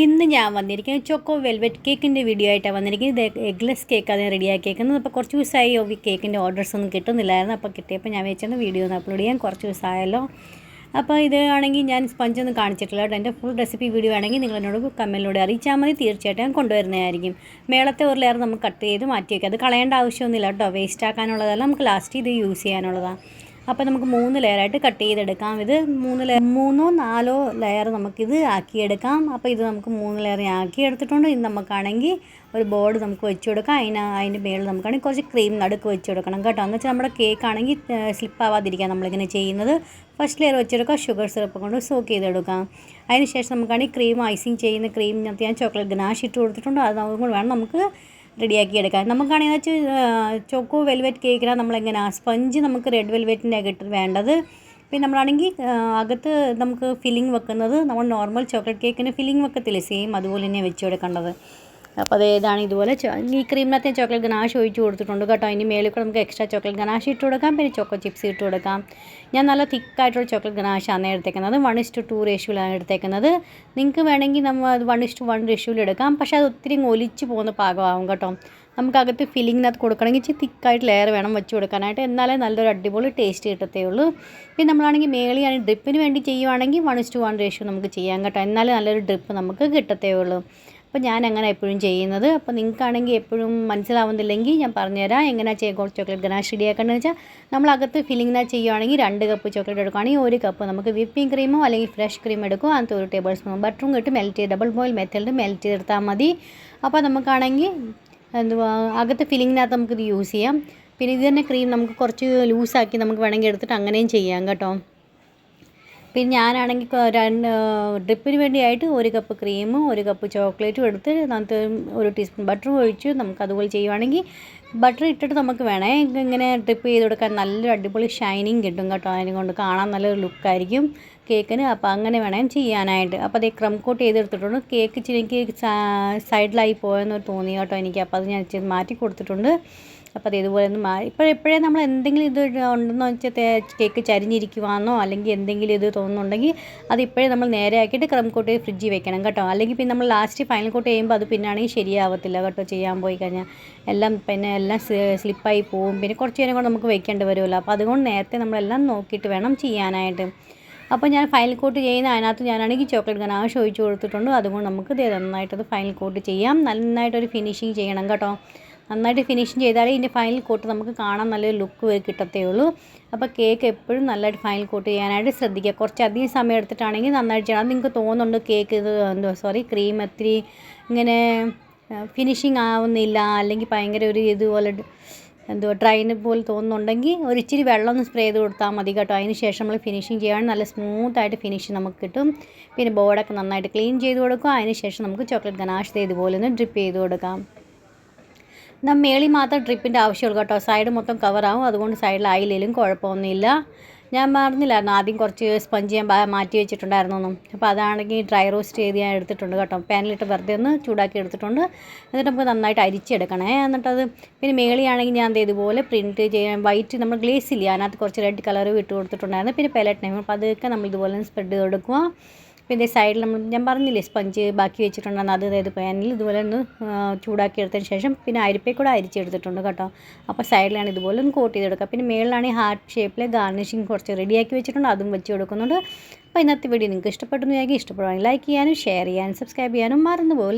ഇന്ന് ഞാൻ വന്നിരിക്കുന്നത് ചോക്കോ വെൽവെറ്റ് കേക്കിൻ്റെ വീഡിയോ ആയിട്ടാണ് വന്നിരിക്കുന്നത്. ഇത് എഗ്ലെസ് കേക്കാണ് റെഡിയാക്കിയേക്കുന്നത്. അപ്പോൾ കുറച്ച് ദിവസമായി ഈ കേക്കിൻ്റെ ഓർഡേഴ്സ് ഒന്നും കിട്ടുന്നില്ലായിരുന്നു. അപ്പോൾ കിട്ടിയപ്പോൾ ഞാൻ വെച്ചിരുന്ന വീഡിയോ ഒന്ന് അപ്ലോഡ് ചെയ്യാൻ കുറച്ച് ദിവസമായല്ലോ. അപ്പോൾ ഇത് ആണെങ്കിൽ ഞാൻ സ്പഞ്ചൊന്നും കാണിച്ചിട്ടില്ല കേട്ടോ. എൻ്റെ ഫുൾ റെസിപ്പി വീഡിയോ ആണെങ്കിൽ നിങ്ങൾ എന്നോട് കമൻറ്റിലൂടെ അറിയിച്ചാൽ മതി. തീർച്ചയായിട്ടും ഞാൻ കൊണ്ടുവരുന്നതായിരിക്കും. മേളത്തെ ഒരു ലെയർ നമുക്ക് കട്ട് ചെയ്ത് മാറ്റി വയ്ക്കാം. അത് കളയേണ്ട ആവശ്യമൊന്നുമില്ല കേട്ടോ. വേസ്റ്റ് ആക്കാനുള്ളതല്ല, നമുക്ക് ലാസ്റ്റ് ഇത് യൂസ് ചെയ്യാനുള്ളതാണ്. അപ്പോൾ നമുക്ക് 3 ലെയറായിട്ട് കട്ട് ചെയ്തെടുക്കാം. ഇത് 3 4 ലെയർ നമുക്കിത് ആക്കിയെടുക്കാം. അപ്പോൾ ഇത് നമുക്ക് 3 ലെയർ ആക്കി എടുത്തിട്ടുണ്ട്. ഇത് നമുക്കാണെങ്കിൽ ഒരു ബോർഡ് നമുക്ക് വെച്ച് കൊടുക്കാം. അതിൻ്റെ മേളിൽ നമുക്കാണെങ്കിൽ കുറച്ച് ക്രീം നടുക്ക് വെച്ച് കൊടുക്കണം കേട്ടോ. എന്ന് വെച്ചാൽ നമ്മുടെ കേക്ക് ആണെങ്കിൽ സ്ലിപ്പ് ആവാതിരിക്കാൻ നമ്മളിങ്ങനെ ചെയ്യുന്നത്. ഫസ്റ്റ് ലെയർ വെച്ചെടുക്കാം. ഷുഗർ സിറപ്പ് കൊണ്ട് സോക്ക് ചെയ്തെടുക്കാം. അതിന് ശേഷം നമുക്കാണെങ്കിൽ ക്രീം ഐസിങ് ചെയ്യുന്ന ക്രീമിനകത്ത് ഞാൻ ചോക്ലേറ്റ് ഗനാഷ് ഇട്ട് കൊടുത്തിട്ടുണ്ട്. അത് നമുക്ക് വേണം നമുക്ക് റെഡിയാക്കി എടുക്കാം. നമുക്കാണെങ്കിൽ വെച്ചാൽ ചോക്കോ വെൽവെറ്റ് കേക്കിനാണ് നമ്മളെങ്ങനെയാണ് സ്പഞ്ച് നമുക്ക് റെഡ് വെൽവെറ്റിൻ്റെ വേണ്ടത്. പിന്നെ നമ്മളാണെങ്കിൽ അകത്ത് നമുക്ക് ഫില്ലിങ് വെക്കുന്നത് നമ്മൾ നോർമൽ ചോക്ലേറ്റ് കേക്കിന് ഫില്ലിങ് വെക്കത്തില്ലേ, സെയിം അതുപോലെ തന്നെ വെച്ച് കൊടുക്കേണ്ടത്. അപ്പോൾ അതേതാണ് ഇതുപോലെ ഈ ക്രീമിനകത്ത് ചോക്ലേറ്റ് ഗനാഷ് ഒഴിച്ച് കൊടുത്തിട്ടുണ്ട് കേട്ടോ. അതിന് മേളിൽ കൂടെ നമുക്ക് എക്സ്ട്രാ ചോക്ലേറ്റ് ഗനാഷ് ഇട്ട് കൊടുക്കാം. പിന്നെ ചോക്കോ ചിപ്സ് ഇട്ട് കൊടുക്കാം. ഞാൻ നല്ല തിക്കായിട്ടുള്ള ചോക്ലേറ്റ് ഗനാഷാണ് എടുത്തേക്കുന്നത്. 1:2 റേഷ്യോയിലാണ് എടുത്തേക്കുന്നത്. നിങ്ങൾക്ക് വേണമെങ്കിൽ നമ്മൾ 1:1 റേഷ്യോയിൽ എടുക്കാം. പക്ഷേ അത് ഒത്തിരി ഒലിച്ച് പോകുന്ന പാകമാകും കേട്ടോ. നമുക്കകത്ത് ഫില്ലിങ്ങിനകത്ത് കൊടുക്കണമെങ്കിൽ ഇച്ചിരി തിക്കായിട്ട് ലെയർ വേണം വെച്ച് കൊടുക്കാനായിട്ട്. എന്നാലേ നല്ലൊരു അടിപൊളി ടേസ്റ്റ് കിട്ടത്തേ ഉള്ളൂ. പിന്നെ നമ്മളാണെങ്കിൽ മേളിയാണെങ്കിൽ ഡ്രിപ്പിന് വേണ്ടി ചെയ്യുവാണെങ്കിൽ 1:1 റേഷ്യോ നമുക്ക് ചെയ്യാം കേട്ടോ. എന്നാലേ നല്ലൊരു ഡ്രിപ്പ് നമുക്ക് കിട്ടത്തേ ഉള്ളൂ. അപ്പോൾ ഞാൻ അങ്ങനെ എപ്പോഴും ചെയ്യുന്നത്. അപ്പോൾ നിങ്ങൾക്കാണെങ്കിൽ എപ്പോഴും മനസ്സിലാവുന്നില്ലെങ്കിൽ ഞാൻ പറഞ്ഞുതരാം എങ്ങനെയാണ് ചോക്ലേറ്റ് ഗനാഷ് റെഡിയാക്കേണ്ടതെന്ന് വെച്ചാൽ നമ്മളകത്ത് ഫില്ലിങ്ങിനകത്ത് ചെയ്യുവാണെങ്കിൽ 2 കപ്പ് ചോക്ലേറ്റ് എടുക്കുകയാണെങ്കിൽ 1 കപ്പ് നമുക്ക് വിപ്പിംഗ് ക്രീമോ അല്ലെങ്കിൽ ഫ്രഷ് ക്രീം എടുക്കും. അതിനകത്ത് 1 ടേബിൾ സ്പൂൺ ബട്ടറും ഇട്ട് മെൽറ്റ് ചെയ്ത് ഡബിൾ ബോയിൽ മെത്തേഡിൽ മെൽറ്റ് ചെയ്തെടുത്താൽ മതി. അപ്പോൾ നമുക്കാണെങ്കിൽ അകത്ത് ഫില്ലിങ്ങിനകത്ത് നമുക്കിത് യൂസ് ചെയ്യാം. പിന്നെ ഇത് തന്നെ ക്രീം നമുക്ക് കുറച്ച് ലൂസാക്കി നമുക്ക് വേണമെങ്കിൽ എടുത്തിട്ട് അങ്ങനെയും ചെയ്യാം കേട്ടോ. പിന്നെ ഞാനാണെങ്കിൽ ഡ്രിപ്പിന് വേണ്ടിയായിട്ട് 1 കപ്പ് ക്രീമും 1 കപ്പ് ചോക്ലേറ്റും എടുത്ത് അതിനകത്ത് 1 ടീസ്പൂൺ ബട്ടറും ഒഴിച്ച് നമുക്ക് അതുപോലെ ചെയ്യുവാണെങ്കിൽ ബട്ടർ ഇട്ടിട്ട് നമുക്ക് വേണേ ഇങ്ങനെ ഡ്രിപ്പ് ചെയ്ത് കൊടുക്കാൻ നല്ലൊരു അടിപൊളി ഷൈനിങ് കിട്ടും കേട്ടോ. അതിനെക്കൊണ്ട് കാണാൻ നല്ലൊരു ലുക്കായിരിക്കും കേക്കിന്. അപ്പോൾ അങ്ങനെ വേണം ചെയ്യാനായിട്ട്. അപ്പോൾ അതേ ക്രം കോട്ട് ചെയ്തെടുത്തിട്ടുണ്ട്. കേക്ക് ഇച്ചിരി എനിക്ക് സൈഡിലായി പോയെന്ന് തോന്നി കേട്ടോ എനിക്ക്. അപ്പോൾ അത് ഞാൻ ഇച്ചിരി മാറ്റി കൊടുത്തിട്ടുണ്ട്. അപ്പോൾ അത് ഇതുപോലെ ഒന്ന് ഇപ്പോഴേ നമ്മൾ എന്തെങ്കിലും ഇത് ഉണ്ടെന്ന് വെച്ചാൽ കേക്ക് ചരിഞ്ഞിരിക്കുവാന്നോ അല്ലെങ്കിൽ എന്തെങ്കിലും ഇത് തോന്നുന്നുണ്ടെങ്കിൽ അത് ഇപ്പോഴേ നമ്മൾ നേരെ ആക്കിയിട്ട് ക്രം കോട്ട് ചെയ്ത് ഫ്രിഡ്ജിൽ വെക്കണം കേട്ടോ. അല്ലെങ്കിൽ പിന്നെ നമ്മൾ ലാസ്റ്റ് ഫൈനൽ കോട്ട് ചെയ്യുമ്പോൾ അത് പിന്നാണെങ്കിൽ ശരിയാവത്തില്ല കേട്ടോ. ചെയ്യാൻ പോയി കഴിഞ്ഞാൽ എല്ലാം സ്ലിപ്പായി പോവും. പിന്നെ കുറച്ച് നേരം കൊണ്ട് നമുക്ക് വെക്കേണ്ടി വരുമല്ലോ. അപ്പോൾ അതുകൊണ്ട് നേരത്തെ നമ്മളെല്ലാം നോക്കിയിട്ട് വേണം ചെയ്യാനായിട്ട്. അപ്പോൾ ഞാൻ ഫൈനൽ കോട്ട് ചെയ്യുന്ന അതിനകത്ത് ഞാനാണെങ്കിൽ ചോക്ലേറ്റ് ഗനാഷ് ഒഴിച്ച് കൊടുത്തിട്ടുണ്ട്. അതുകൊണ്ട് നമുക്ക് നന്നായിട്ടത് ഫൈനൽ കോട്ട് ചെയ്യാം. നന്നായിട്ടൊരു ഫിനിഷിങ് ചെയ്യണം കേട്ടോ. നന്നായിട്ട് ഫിനിഷിങ് ചെയ്താലേ ഇതിൻ്റെ ഫൈനൽ കോട്ട് നമുക്ക് കാണാൻ നല്ലൊരു ലുക്ക് കിട്ടത്തേ ഉള്ളൂ. അപ്പോൾ കേക്ക് എപ്പോഴും നല്ലതായിട്ട് ഫൈനൽ കോട്ട് ചെയ്യാനായിട്ട് ശ്രദ്ധിക്കുക. കുറച്ചധികം സമയം എടുത്തിട്ടാണെങ്കിൽ നന്നായിട്ട് ചെയ്യണം. നിങ്ങൾക്ക് തോന്നുന്നുണ്ട് കേക്ക് ക്രീം ഒത്തിരി ഇങ്ങനെ ഫിനിഷിങ് ആവുന്നില്ല അല്ലെങ്കിൽ ഭയങ്കര ഒരു ഇതുപോലെ ഡ്രൈന് പോലെ തോന്നുന്നുണ്ടെങ്കിൽ ഒരു ഇച്ചിരി വെള്ളം ഒന്ന് സ്പ്രേ ചെയ്ത് കൊടുത്താൽ മതി കേട്ടോ. അതിന് ശേഷം നമ്മൾ ഫിനിഷിങ് ചെയ്യുകയാണെങ്കിൽ നല്ല സ്മൂത്തായിട്ട് ഫിനിഷിങ് നമുക്ക് കിട്ടും. പിന്നെ ബോർഡൊക്കെ നന്നായിട്ട് ക്ലീൻ ചെയ്ത് കൊടുക്കുക. അതിന് ശേഷം നമുക്ക് ചോക്ലേറ്റ് ഗനാഷ് ഇതുപോലെ ഒന്ന് ഡ്രിപ്പ് ചെയ്ത് കൊടുക്കാം. മേളിൽ മാത്രം ഡ്രിപ്പിൻ്റെ ആവശ്യമുള്ളൂ കേട്ടോ. സൈഡ് മൊത്തം കവറാവും. അതുകൊണ്ട് സൈഡിലായില്ലെങ്കിലും കുഴപ്പമൊന്നുമില്ല. ഞാൻ പറഞ്ഞില്ലായിരുന്നു ആദ്യം കുറച്ച് സ്പഞ്ച് ഞാൻ മാറ്റി വെച്ചിട്ടുണ്ടായിരുന്നു. അപ്പോൾ അതാണെങ്കിൽ ഡ്രൈ റോസ്റ്റ് ചെയ്ത് ഞാൻ എടുത്തിട്ടുണ്ട് കേട്ടോ. പാനിലിട്ട് വെറുതെ ഒന്ന് ചൂടാക്കി എടുത്തിട്ടുണ്ട്. എന്നിട്ട് നമുക്ക് നന്നായിട്ട് അരിച്ചെടുക്കണേ. എന്നിട്ടത് പിന്നെ മേളിയാണെങ്കിൽ ഞാൻ ഇതുപോലെ പ്രിൻറ്റ് ചെയ്യാൻ വൈറ്റ് നമ്മൾ ഗ്ലേസ് ഇല്ല അതിനകത്ത് കുറച്ച് റെഡ് കളർ വിട്ട് കൊടുത്തിട്ടുണ്ടായിരുന്നു. പിന്നെ പെലറ്റ് നെയിം. അപ്പോൾ അതൊക്കെ നമ്മൾ ഇതുപോലെ സ്പ്രെഡ് ചെയ്ത് കൊടുക്കുക. പിന്നെ സൈഡിൽ നമ്മൾ ഞാൻ പറഞ്ഞില്ലേ സ്പഞ്ച് ബാക്കി വെച്ചിട്ടുണ്ടെന്ന് അത് പാനിൽ ഇതുപോലെ ഒന്ന് ചൂടാക്കി എടുത്തതിന് ശേഷം പിന്നെ അരിപ്പയിൽ കൂടെ അരിച്ചെടുത്തിട്ടുണ്ട് കേട്ടോ. അപ്പോൾ സൈഡിലാണ് ഇതുപോലെ ഒന്ന് കോട്ട് ചെയ്തെടുക്കുക. പിന്നെ മേളിലാണെങ്കിൽ ഹാർട്ട് ഷേപ്പിൽ ഗാർണിഷിങ് കുറച്ച് റെഡിയാക്കി വെച്ചിട്ടുണ്ട്. അതും വെച്ച് കൊടുക്കുന്നുണ്ട്. അപ്പോൾ ഇന്നത്തെ വീഡിയോ നിങ്ങൾക്ക് ഇഷ്ടപ്പെട്ടെന്ന് വിചാരിക്കും. ഇഷ്ടപ്പെടുവാണെങ്കിൽ ലൈക്ക് ചെയ്യാനും ഷെയർ ചെയ്യാനും സബ്സ്ക്രൈബ് ചെയ്യാനും മറന്നുപോകില്ല.